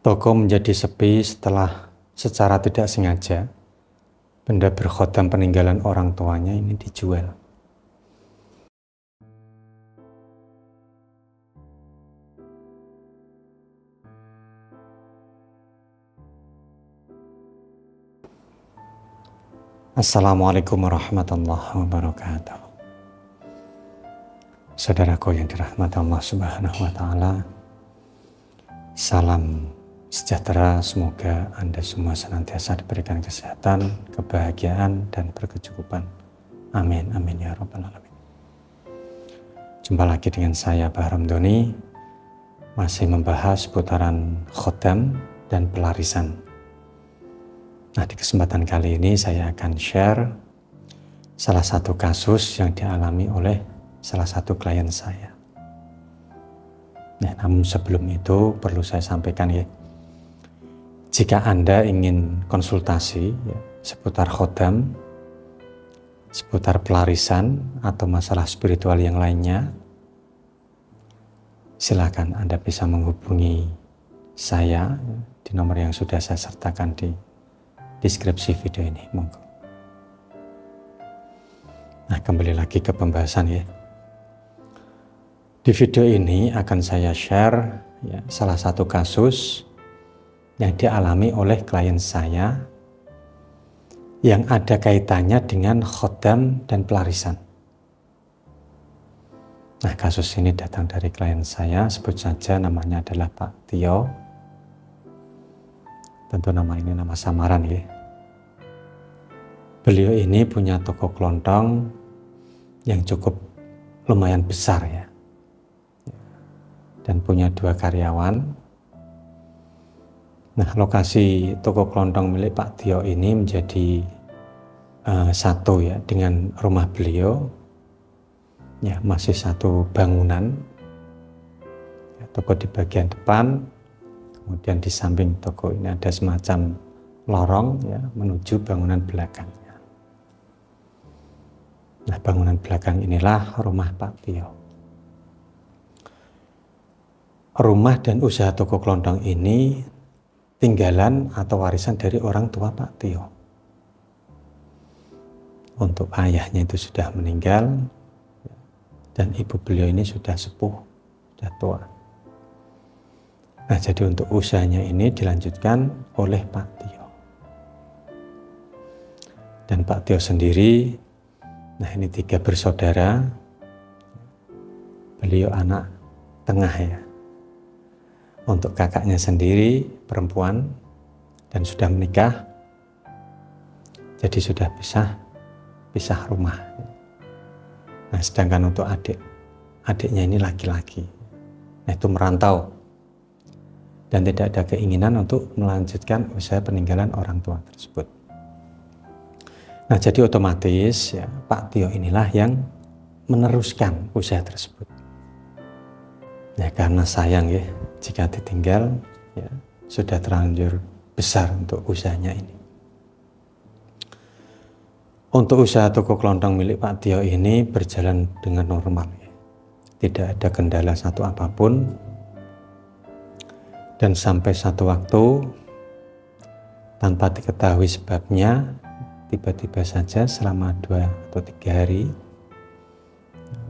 Toko menjadi sepi setelah secara tidak sengaja benda berkhotam peninggalan orang tuanya ini dijual. Assalamualaikum warahmatullahi wabarakatuh. Saudaraku yang dirahmati Allah Subhanahu wa Ta'ala, salam sejahtera, semoga Anda semua senantiasa diberikan kesehatan, kebahagiaan, dan berkecukupan. Amin, amin ya rabbal alamin. Jumpa lagi dengan saya, Bahram Doni, masih membahas seputaran khotam dan pelarisan. Nah, di kesempatan kali ini saya akan share salah satu kasus yang dialami oleh salah satu klien saya. Nah, namun sebelum itu perlu saya sampaikan ya, jika Anda ingin konsultasi ya, seputar khotam, seputar pelarisan atau masalah spiritual yang lainnya, silakan Anda bisa menghubungi saya di nomor yang sudah saya sertakan di deskripsi video ini. Monggo. Nah, kembali lagi ke pembahasan ya. Di video ini akan saya share ya, salah satu kasus yang dialami oleh klien saya yang ada kaitannya dengan khotam dan pelarisan. Nah, kasus ini datang dari klien saya, sebut saja namanya adalah Pak Tio. Tentu nama ini nama samaran ya. Beliau ini punya toko kelontong yang cukup lumayan besar ya. Dan punya 2 karyawan. Nah, lokasi toko kelontong milik Pak Tio ini menjadi satu ya dengan rumah beliau. Ya, masih satu bangunan. Ya, toko di bagian depan. Kemudian di samping toko ini ada semacam lorong ya, menuju bangunan belakangnya. Nah, bangunan belakang inilah rumah Pak Tio. Rumah dan usaha toko kelontong ini tinggalan atau warisan dari orang tua Pak Tio. Untuk ayahnya itu sudah meninggal dan ibu beliau ini sudah sepuh, sudah tua. Nah, jadi untuk usahanya ini dilanjutkan oleh Pak Tio. Dan Pak Tio sendiri, nah ini 3 bersaudara, beliau anak tengah ya. Untuk kakaknya sendiri perempuan dan sudah menikah, jadi sudah pisah rumah. Nah, sedangkan untuk adiknya ini laki-laki, nah itu merantau dan tidak ada keinginan untuk melanjutkan usaha peninggalan orang tua tersebut. Nah, jadi otomatis ya, Pak Tio inilah yang meneruskan usaha tersebut. Ya, karena sayang ya, jika ditinggal ya, sudah terlanjur besar untuk usahanya ini. Untuk usaha toko kelontong milik Pak Tio ini berjalan dengan normal ya. Tidak ada kendala satu apapun. Dan sampai satu waktu, tanpa diketahui sebabnya, tiba-tiba saja selama 2 atau 3 hari,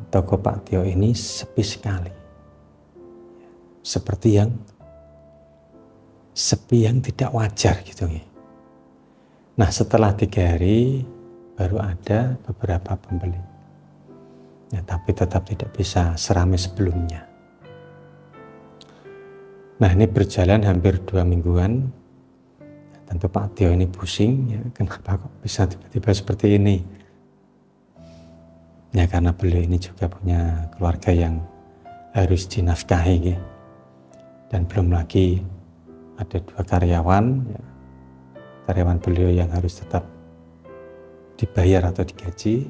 toko Pak Tio ini sepi sekali. Seperti yang sepi yang tidak wajar gitu ya. Nah, setelah 3 hari, baru ada beberapa pembeli. Ya, tapi tetap tidak bisa seramai sebelumnya. Nah, ini berjalan hampir 2 mingguan. Tentu Pak Tio ini pusing, ya, kenapa kok bisa tiba-tiba seperti ini? Ya, karena beliau ini juga punya keluarga yang harus dinafkahi, ya. Dan belum lagi ada 2 karyawan, ya. Karyawan beliau yang harus tetap dibayar atau digaji.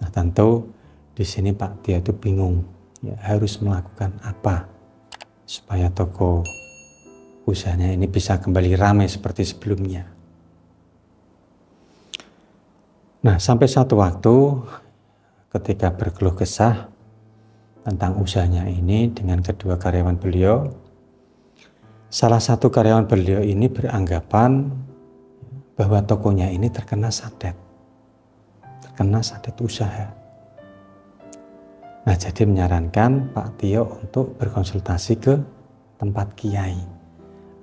Nah, tentu di sini Pak Tio itu bingung, ya, harus melakukan apa supaya toko usahanya ini bisa kembali ramai seperti sebelumnya. Nah, sampai satu waktu ketika berkeluh kesah tentang usahanya ini dengan kedua karyawan beliau, Salah satu karyawan beliau ini beranggapan bahwa tokonya ini terkena santet usaha. Nah, jadi menyarankan Pak Tio untuk berkonsultasi ke tempat kiai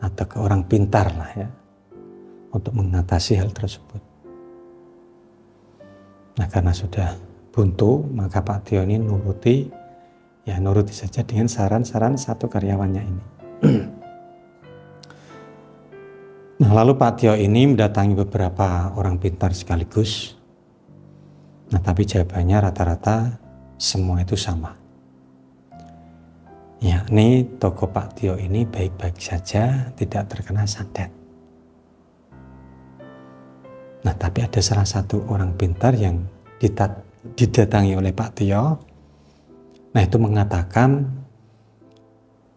atau ke orang pintar lah ya, untuk mengatasi hal tersebut. Nah, karena sudah buntu, maka Pak Tio ini nuruti saja dengan saran-saran satu karyawannya ini. Nah, lalu Pak Tio ini mendatangi beberapa orang pintar sekaligus. Nah, tapi jawabannya rata-rata semua itu sama. Yakni toko Pak Tio ini baik-baik saja, tidak terkena santet. Nah, tapi ada salah satu orang pintar yang didatangi oleh Pak Tio. Nah, itu mengatakan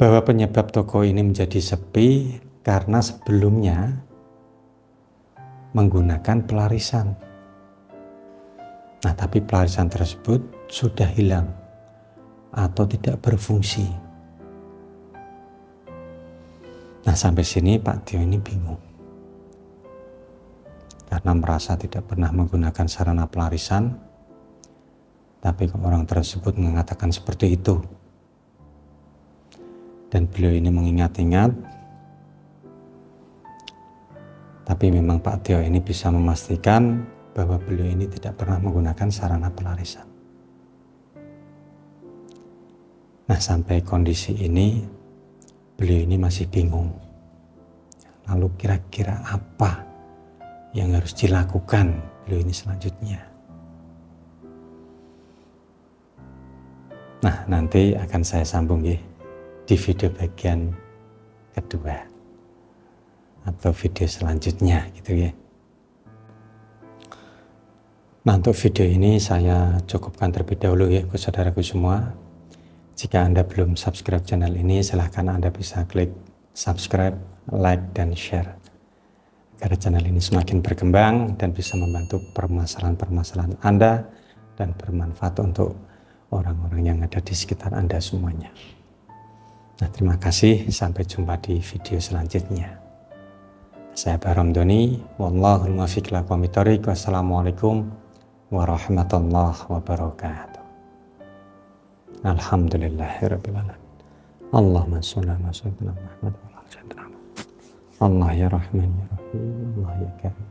bahwa penyebab toko ini menjadi sepi karena sebelumnya menggunakan pelarisan. Nah, tapi pelarisan tersebut sudah hilang atau tidak berfungsi. Nah, sampai sini Pak Tio ini bingung. Karena merasa tidak pernah menggunakan sarana pelarisan, tapi orang tersebut mengatakan seperti itu. Dan beliau ini mengingat-ingat, tapi memang Pak Tio ini bisa memastikan bahwa beliau ini tidak pernah menggunakan sarana pelarisan. Nah, sampai kondisi ini, beliau ini masih bingung. Lalu kira-kira apa yang harus dilakukan beliau ini selanjutnya? Nah, nanti akan saya sambung ya di video bagian kedua atau video selanjutnya gitu ya. Nah, untuk video ini saya cukupkan terlebih dahulu ya ke saudaraku semua. Jika Anda belum subscribe channel ini, silahkan Anda bisa klik subscribe, like, dan share agar channel ini semakin berkembang dan bisa membantu permasalahan-permasalahan Anda dan bermanfaat untuk orang-orang yang ada di sekitar Anda semuanya. Nah, terima kasih, sampai jumpa di video selanjutnya. Saya Bahram Doni, wallahul muwaffiq ila aqwamit thoriq. Wassalamualaikum warahmatullahi wabarakatuh. Alhamdulillahirabbil alamin. Allahumma shalli ala sayyidina Muhammad wa ala alihi. Allah ya Rahman ya Rahim, Allah ya Karim.